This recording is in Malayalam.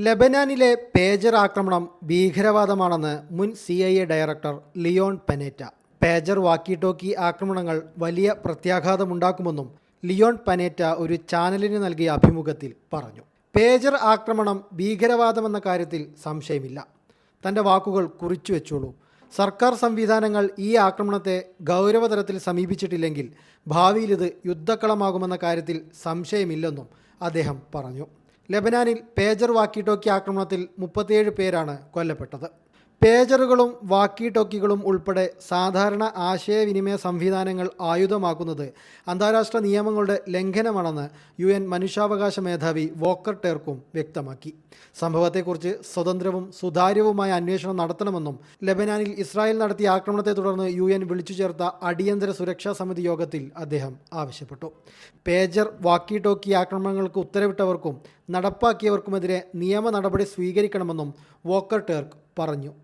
ലെബനാനിലെ പേജർ ആക്രമണം ഭീകരവാദമാണെന്ന് മുൻ CIA director Leon Panetta. Pager walkie talkie ആക്രമണങ്ങൾ വലിയ പ്രത്യാഘാതമുണ്ടാക്കുമെന്നും ലിയോൺ പനേറ്റ ഒരു ചാനലിന് നൽകിയ അഭിമുഖത്തിൽ പറഞ്ഞു. പേജർ ആക്രമണം ഭീകരവാദമെന്ന കാര്യത്തിൽ സംശയമില്ല. തൻ്റെ വാക്കുകൾ കുറിച്ചു വെച്ചോളൂ. സർക്കാർ സംവിധാനങ്ങൾ ഈ ആക്രമണത്തെ ഗൗരവതരത്തിൽ സമീപിച്ചിട്ടില്ലെങ്കിൽ ഭാവിയിൽ ഇത് യുദ്ധക്കളമാകുമെന്ന കാര്യത്തിൽ സംശയമില്ലെന്നും അദ്ദേഹം പറഞ്ഞു. ലെബനാനിൽ പേജർ വാക്കി ടോക്കി ആക്രമണത്തിൽ 37 പേരാണ് കൊല്ലപ്പെട്ടത്. പേജറുകളും വാക്കി ടോക്കികളും ഉൾപ്പെടെ സാധാരണ ആശയവിനിമയ സംവിധാനങ്ങൾ ആയുധമാക്കുന്നത് അന്താരാഷ്ട്ര നിയമങ്ങളുടെ ലംഘനമാണെന്ന് UN മനുഷ്യാവകാശ മേധാവി വോക്കർ ടേർക്കും വ്യക്തമാക്കി. സംഭവത്തെക്കുറിച്ച് സ്വതന്ത്രവും സുതാര്യവുമായ അന്വേഷണം നടത്തണമെന്നും ലെബനാനിൽ ഇസ്രായേൽ നടത്തിയ ആക്രമണത്തെ തുടർന്ന് UN വിളിച്ചു ചേർത്ത അടിയന്തര സുരക്ഷാ സമിതി യോഗത്തിൽ അദ്ദേഹം ആവശ്യപ്പെട്ടു. പേജർ വാക്കി ടോക്കി ആക്രമണങ്ങൾക്ക് ഉത്തരവിട്ടവർക്കും നടപ്പാക്കിയവർക്കുമെതിരെ നിയമ നടപടി സ്വീകരിക്കണമെന്നും വോക്കർ ടേർക്ക് പറഞ്ഞു.